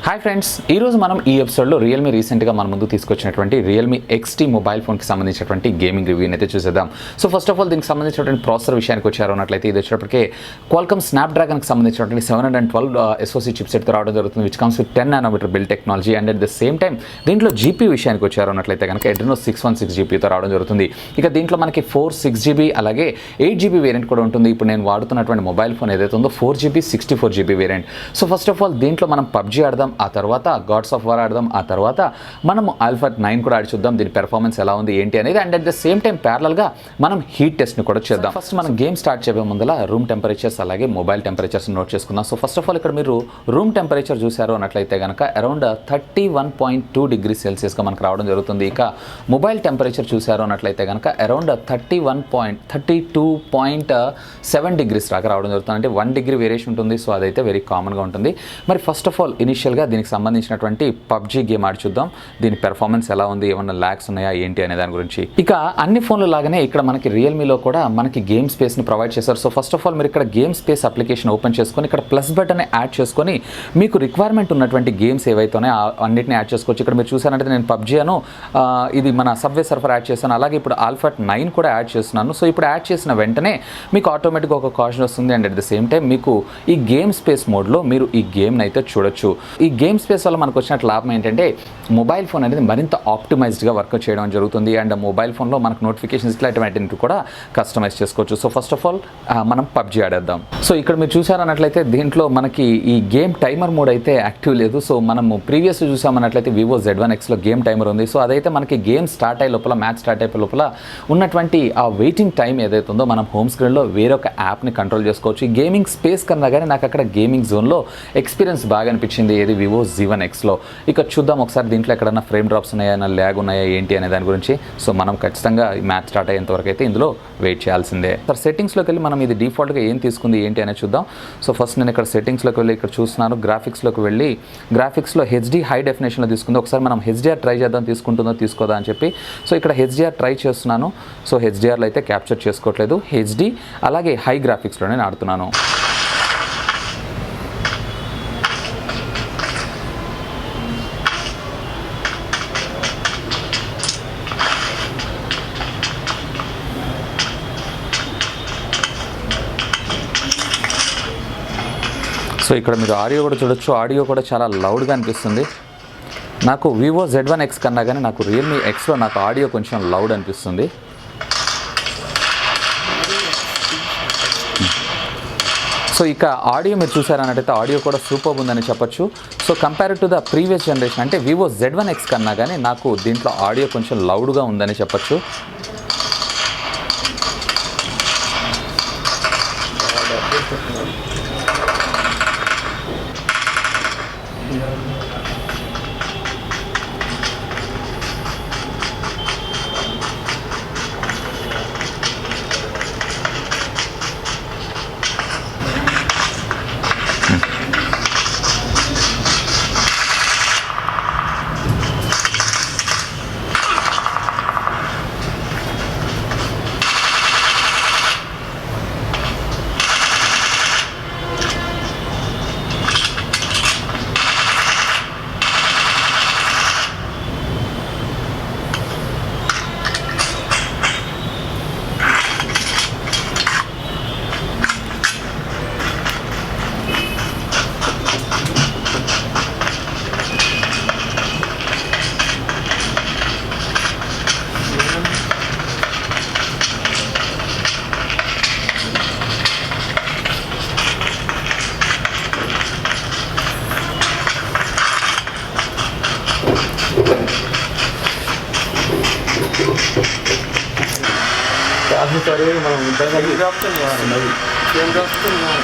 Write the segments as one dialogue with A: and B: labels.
A: Hi friends, ఈరోజు మనం ఈ ఎపిసోడ్లో రియల్మీ రీసెంట్గా మన ముందు తీసుకొచ్చినటువంటి రియల్మీ ఎక్స్టీ మొబైల్ ఫోన్కి సంబంధించినటువంటి గేమింగ్ రివ్యూని అయితే చూసేద్దాం. సో ఫస్ట్ ఆఫ్ ఆల్ దీనికి సంబంధించినటువంటి ప్రాసెసర్ విషయానికి వచ్చారు అన్నట్లయితే ఇది వచ్చేటప్పటికే క్వాల్కమ్ స్నాప్డ్రాగన్కి సంబంధించినటువంటి 712 SoC చిప్సెట్తో రావడం జరుగుతుంది, which comes with 10 nanometer build technology. And at the same time దీంట్లో జీపీ విషయానికి వచ్చారు అన్నట్లయితే కనుక Adreno 616 జీపీతో రావడం జరుగుతుంది. ఇక దీంట్లో మనకి 4/6GB అలాగే 8GB వేరియంట్ కూడా ఉంటుంది. ఇప్పుడు నేను వాడుతున్నటువంటి మొబైల్ ఫోన్ ఏదైతే ఉందో 4GB 64GB variant. So first of all దీంట్లో మనం పబ్జీ ఆడదాం, ఆ తర్వాత గాడ్స్ ఆఫ్ వార్ ఆడదాం, ఆ తర్వాత మనము ఆల్ఫా 9 కూడా ఆడి చూద్దాం దీని పెర్ఫార్మెన్స్ ఎలా ఉంది ఏంటి అనేది. And at the same time ప్యారలల్గా మనం హీట్ టెస్ట్ని కూడా చేద్దాం. ఫస్ట్ మనం గేమ్ స్టార్ట్ చేయే ముందర రూమ్ టెంపరేచర్స్ అలాగే మొబైల్ టెంపరేచర్స్ నోట్ చేసుకుందాం. సో ఫస్ట్ ఆఫ్ ఆల్ ఇక్కడ మీరు రూమ్ టెంపరేచర్ చూసారు అన్నట్లయితే కనుక అరౌండ్ 31.2 degrees Celsiusగా మనకు రావడం జరుగుతుంది. ఇక మొబైల్ టెంపరేచర్ చూసారు అన్నట్లయితే కనుక అరౌండ్ 32.7 degrees దాకా రావడం జరుగుతుంది. అంటే 1 degree వేరియేషన్ ఉంటుంది. సో అదైతే వెరీ కామన్గా ఉంటుంది. మరి ఫస్ట్ ఆఫ్ ఆల్ ఇనిషియల్గా దీనికి సంబంధించినటువంటి పబ్జీ గేమ్ ఆడి చూద్దాం, దీని పెర్ఫార్మెన్స్ ఎలా ఉంది, ఏమన్నా ల్యాగ్స్ ఉన్నాయా ఏంటి అనే దాని గురించి. ఇక అన్ని ఫోన్లు లాగానే ఇక్కడ మనకి రియల్మీలో కూడా మనకి గేమ్ స్పేస్ని ప్రొవైడ్ చేశారు. సో ఫస్ట్ ఆఫ్ ఆల్ మీరు ఇక్కడ గేమ్ స్పేస్ అప్లికేషన్ ఓపెన్ చేసుకొని ఇక్కడ ప్లస్ బటన్ యాడ్ చేసుకొని మీకు రిక్వైర్మెంట్ ఉన్నటువంటి గేమ్స్ ఏవైతే ఉన్నాయో అన్నింటినీ యాడ్ చేసుకోవచ్చు. ఇక్కడ మీరు చూసారంటే నేను పబ్జీ అను ఇది మన సబ్వే సర్ఫర్ యాడ్ చేశాను, అలాగే ఇప్పుడు ఆల్ఫా 9 కూడా యాడ్ చేస్తున్నాను. సో ఇప్పుడు యాడ్ చేసిన వెంటనే మీకు ఆటోమేటిక్గా ఒక కాషన్ వస్తుంది. And at the same time మీకు ఈ గేమ్ స్పేస్ మోడ్లో మీరు ఈ గేమ్ని అయితే చూడొచ్చు. ఈ గేమ్ స్పేస్ వల్ల మనకు వచ్చినట్టు లాభం ఏంటంటే మొబైల్ ఫోన్ అనేది మరింత ఆప్టిమైజ్డ్గా వర్క్ చేయడం జరుగుతుంది. అండ్ మొబైల్ ఫోన్లో మనకు నోటిఫికేషన్స్ ఇట్లాంటివి కూడా కస్టమైజ్ చేసుకోవచ్చు. సో ఫస్ట్ ఆఫ్ ఆల్ మనం పబ్జీ ఆడేద్దాం. సో ఇక్కడ మీరు చూసారన్నట్లయితే దీంట్లో మనకి ఈ గేమ్ టైమర్ మోడ్ అయితే యాక్టివ్ లేదు. సో మనము ప్రీవియస్ చూసామన్నట్లయితే వివో Z1Xలో గేమ్ టైమర్ ఉంది. సో అదైతే మనకి గేమ్ స్టార్ట్ అయ్యే లోపల మ్యాచ్ స్టార్ట్ అయ్యే లోపల ఉన్నటువంటి ఆ వెయిటింగ్ టైం ఏదైతే ఉందో మనం హోమ్ స్క్రీన్లో వేరొక యాప్ని కంట్రోల్ చేసుకోవచ్చు. ఈ గేమింగ్ స్పేస్ కన్నా కానీ నాకు అక్కడ గేమింగ్ జోన్లో ఎక్స్పీరియన్స్ బాగా అనిపించింది ఏది వివో Z1Xలో. ఇక చూద్దాం ఒకసారి దీంట్లో ఎక్కడన్నా ఫ్రేమ్ డ్రాప్స్ ఉన్నాయా, ల్యాగ్ ఉన్నాయా ఏంటి అనే దాని గురించి. సో మనం ఖచ్చితంగా ఈ మ్యాచ్ స్టార్ట్ అయ్యేంత వరకు అయితే ఇందులో వెయిట్ చేయాల్సిందే. సార్ సెట్టింగ్స్లోకి వెళ్ళి మనం ఇది డిఫాల్ట్గా ఏం తీసుకుంది ఏంటి అనేది చూద్దాం. సో ఫస్ట్ నేను ఇక్కడ సెట్టింగ్స్లోకి వెళ్ళి ఇక్కడ చూస్తున్నాను, గ్రాఫిక్స్లోకి వెళ్ళి గ్రాఫిక్స్లో HD హై డెఫినేషన్లో తీసుకుంది. ఒకసారి మనం HDR ట్రై చేద్దాం, తీసుకుంటుందో తీసుకోదా అని చెప్పి. సో ఇక్కడ HDR ట్రై చేస్తున్నాను. సో HDRలో అయితే క్యాప్చర్ చేసుకోవట్లేదు. HD అలాగే హై గ్రాఫిక్స్లో నేను ఆడుతున్నాను. సో ఇక్కడ మీరు ఆడియో కూడా చూడొచ్చు, ఆడియో కూడా చాలా లౌడ్గా అనిపిస్తుంది. నాకు వివో Z1X కన్నా కానీ నాకు రియల్మీ Xలో నాకు ఆడియో కొంచెం లౌడ్ అనిపిస్తుంది. సో ఇక ఆడియో మీరు చూసారన్నట్టయితే ఆడియో కూడా సూపర్ ఉందని చెప్పొచ్చు. So compare to the previous generation అంటే వివో Z1X కన్నా కానీ నాకు దీంట్లో ఆడియో కొంచెం లౌడ్గా ఉందని చెప్పొచ్చు.
B: సరే మనం ఏం రాస్తున్నాం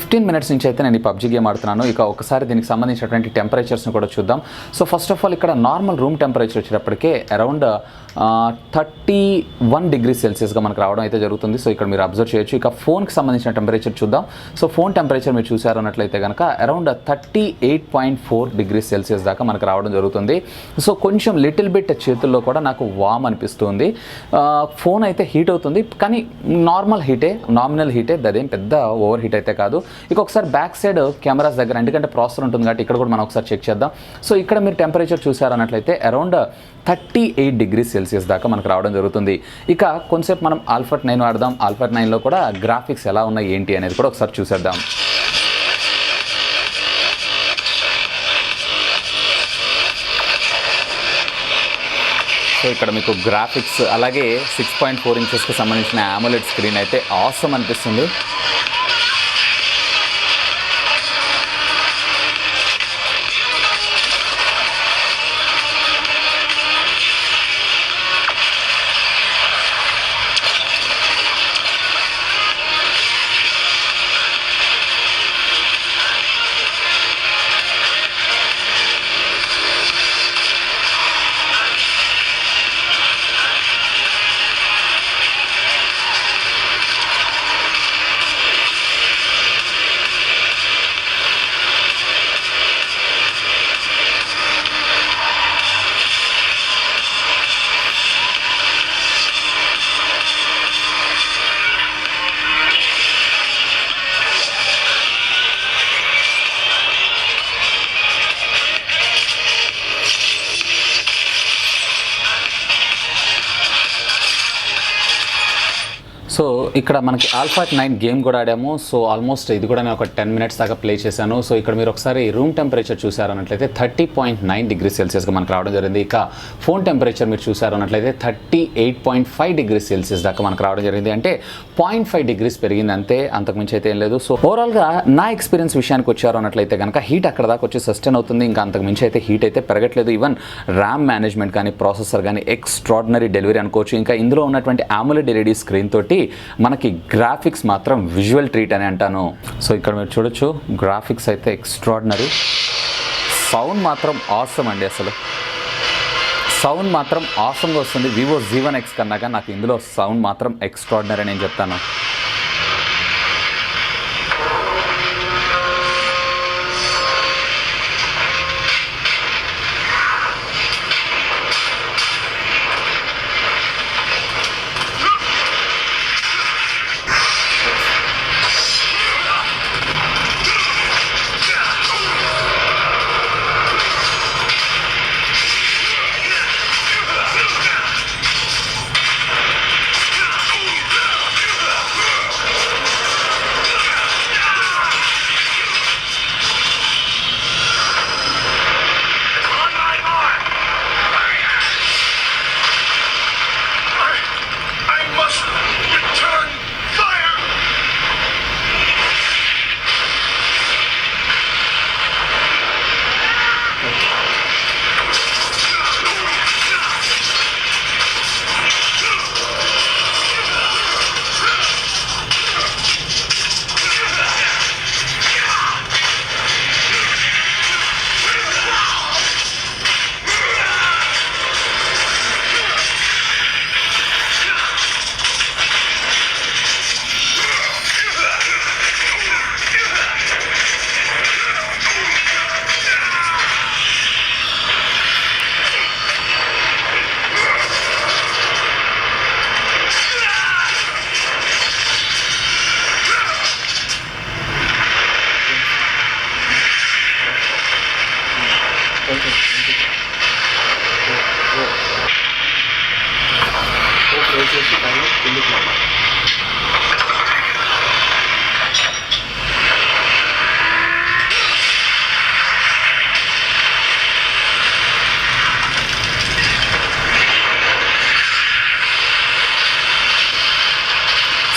A: 15 మినిట్స్ నుంచి అయితే నేను ఈ పబ్జీ గేమ్ ఆడుతున్నాను. ఇక ఒకసారి దీనికి సంబంధించినటువంటి టెంపరేచర్స్ని కూడా చూద్దాం. సో ఫస్ట్ ఆఫ్ ఆల్ ఇక్కడ నార్మల్ రూమ్ టెంపరేచర్ వచ్చేటప్పటికే అరౌండ్ 31 డిగ్రీ సెల్సియస్గా మనకు రావడం అయితే జరుగుతుంది. సో ఇక్కడ మీరు అబ్జర్వ్ చేయొచ్చు. ఇక ఫోన్కి సంబంధించిన టెంపరేచర్ చూద్దాం. సో ఫోన్ టెంపరేచర్ మీరు చూసారు అన్నట్లయితే కనుక అరౌండ్ 38.4 డిగ్రీ సెల్సియస్ దాకా మనకు రావడం జరుగుతుంది. సో కొంచెం లిటిల్ బిట్ చేతుల్లో కూడా నాకు వామ్ అనిపిస్తుంది. ఫోన్ అయితే హీట్ అవుతుంది, కానీ నార్మల్ హీటే, నామినల్ హీటే, అదేం పెద్ద ఓవర్ హీట్ అయితే కాదు. ఇక ఒకసారి బ్యాక్ సైడ్ కెమెరాస్ దగ్గర, ఎందుకంటే ప్రాసెసర్ ఉంటుంది కాబట్టి ఇక్కడ కూడా మనం ఒకసారి చెక్ చేద్దాం. సో ఇక్కడ మీరు టెంపరేచర్ చూసారు అన్నట్లయితే అరౌండ్ 38 డిగ్రీ సెల్సియస్ దాకా మనకు రావడం జరుగుతుంది. ఇక కొంచెంసేపు మనం ఆల్ఫా 9 వాడదాం. ఆల్ఫా 9లో కూడా గ్రాఫిక్స్ ఎలా ఉన్నాయి ఏంటి అనేది కూడా ఒకసారి చూసేద్దాం. సో ఇక్కడ మీకు గ్రాఫిక్స్ అలాగే 6.4 ఇంచెస్కి సంబంధించిన AMOLED స్క్రీన్ అయితే ఆసమ్ అనిపిస్తుంది. సో ఇక్కడ మనకి ఆల్ఫా 9 గేమ్ కూడా ఆడాము. సో ఆల్మోస్ట్ ఇది కూడా నేను ఒక 10 మినిట్స్ దాకా ప్లే చేశాను. సో ఇక్కడ మీరు ఒకసారి రూమ్ టెంపరేచర్ చూసారన్నట్లయితే 30.9 డిగ్రీ సెల్సియస్గా మనకు రావడం జరిగింది. ఇక ఫోన్ టెంపరేచర్ మీరు చూసారన్నట్లయితే 38.5 డిగ్రీ సెల్సియస్ దాకా మనకు రావడం జరిగింది. అంటే 0.5 డిగ్రీస్ పెరిగింది అంతే, అంతకుమించి అయితే ఏం లేదు. సో ఓవరాల్గా నా ఎక్స్పీరియన్స్ విషయానికి వచ్చారు అన్నట్లయితే కనుక హీట్ అక్కడ దాకా వచ్చి సస్టైన్ అవుతుంది. ఇంకా అంతకుమించి అయితే హీట్ అయితే పెరగట్లేదు. ఈవెన్ ర్యామ్ మేనేజ్మెంట్ కానీ ప్రాసెసర్ కానీ ఎక్స్ట్రాడినరీ డెలివరీ అనుకోవచ్చు. ఇంకా ఇందులో ఉన్నటువంటి AMOLED LED స్క్రీన్ తోటి మనకి గ్రాఫిక్స్ మాత్రం విజువల్ ట్రీట్ అని అంటాను. సో ఇక్కడ మీరు చూడొచ్చు, గ్రాఫిక్స్ అయితే ఎక్స్ట్రాడినరీ. సౌండ్ మాత్రం ఆసమ్ అండి. అసలు సౌండ్ మాత్రం ఆసమ్గా వస్తుంది. వివో Z1X కన్నా కానీ నాకు ఇందులో సౌండ్ మాత్రం ఎక్స్ట్రాడినరీ అని నేను చెప్తాను.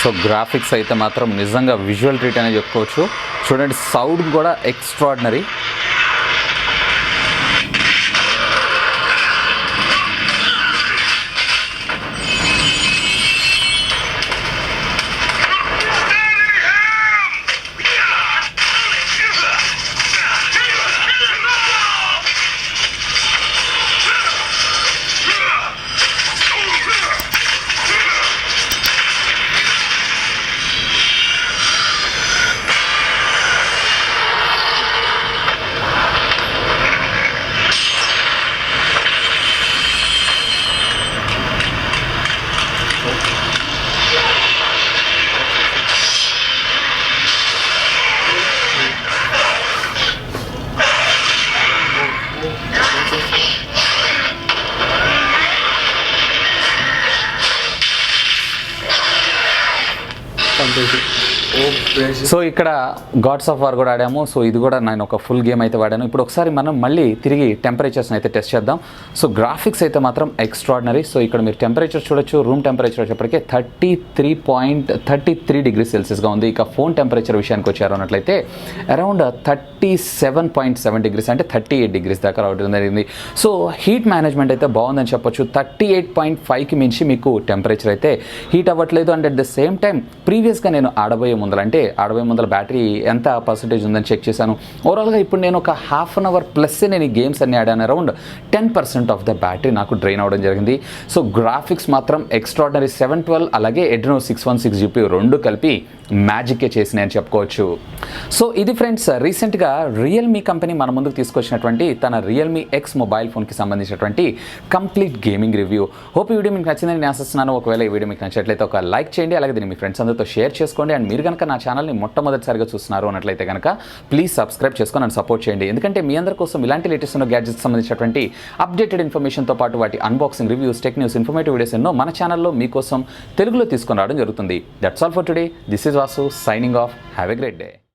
A: సో గ్రాఫిక్స్ అయితే మాత్రం నిజంగా విజువల్ ట్రీట్ అనే చెప్పుకోవచ్చు. చూడండి, సౌండ్ కూడా ఎక్స్ట్రాడినరీ.
B: చెప్పేసి
A: సో ఇక్కడ గాడ్స్ ఆఫ్ వార్ కూడా ఆడాము. సో ఇది కూడా నేను ఒక ఫుల్ గేమ్ అయితే వాడాను. ఇప్పుడు ఒకసారి మనం మళ్ళీ తిరిగి టెంపరేచర్స్ని అయితే టెస్ట్ చేద్దాం. సో గ్రాఫిక్స్ అయితే మాత్రం ఎక్స్ట్రాడినరీ. సో ఇక్కడ మీరు టెంపరేచర్ చూడొచ్చు. రూమ్ టెంపరేచర్ వచ్చేప్పటికే 33.33 డిగ్రీ సెల్సియస్గా ఉంది. ఇక ఫోన్ టెంపరేచర్ విషయానికి వచ్చారు అన్నట్లయితే అరౌండ్ 37.7 డిగ్రీస్ అంటే 38 డిగ్రీస్ దాకా రావడం జరిగింది. సో హీట్ మేనేజ్మెంట్ అయితే బాగుందని చెప్పొచ్చు. 38.5కి మించి మీకు టెంపరేచర్ అయితే హీట్ అవ్వట్లేదు. And at the same time ప్రీవియస్గా నేను ఆడబోయే ముందల బ్యాటరీ ఎంత పర్సెంటేజ్ ఉందని చెక్ చేశాను. ఓవరాల్గా ఇప్పుడు నేను ఒక హాఫ్ అన్ అవర్ ప్లస్ నేను ఈ గేమ్స్ అన్ని ఆడాను. అరౌండ్ 10% ఆఫ్ ద బ్యాటరీ నాకు డ్రైన్ అవ్వడం జరిగింది. సో గ్రాఫిక్స్ మాత్రం ఎక్స్ట్రాడినరీ. 712 అలాగే Adreno 616 GPU రెండు కలిపి మ్యాజిక్కే చేసినాయని చెప్పుకోవచ్చు. సో ఇది ఫ్రెండ్స్ రీసెంట్గా రియల్మీ కంపెనీ మన ముందుకు తీసుకొచ్చినటువంటి తన రియల్మీ ఎక్స్ మొబైల్ ఫోన్కి సంబంధించినటువంటి కంప్లీట్ గేమింగ్ రివ్యూ. హోప్ ఈ వీడియో మీకు నచ్చిందని నేను ఆశిస్తున్నాను. ఒకవేళ ఈ వీడియో మీకు నచ్చినట్లయితే ఒక లైక్ చేయండి, అలాగే దీన్ని మీ ఫ్రెండ్స్ అందరితో షేర్ చేసుకోండి. అండ్ మీరు కనుక నా ఛానల్ని మొట్టమొదటిసారిగా చూస్తున్నారు అన్నట్లయితే కనుక ప్లీజ్ సబ్స్క్రైబ్ చేసుకొని నన్ను సపోర్ట్ చేయండి. ఎందుకంటే మీ అందరి కోసం ఇలాంటి లేటెస్ట్ ఉన్న గ్యాడ్జెట్స్ సంబంధించినటువంటి అప్డేటెడ్ ఇన్ఫర్మేషన్తో పాటు వాటి unboxing, reviews, tech news, informative videos ఎన్నో మన ఛానల్లో మీకోసం తెలుగులో తీసుకొని రావడం జరుగుతుంది. That's all for today. This is Vasu signing off. Have a great day.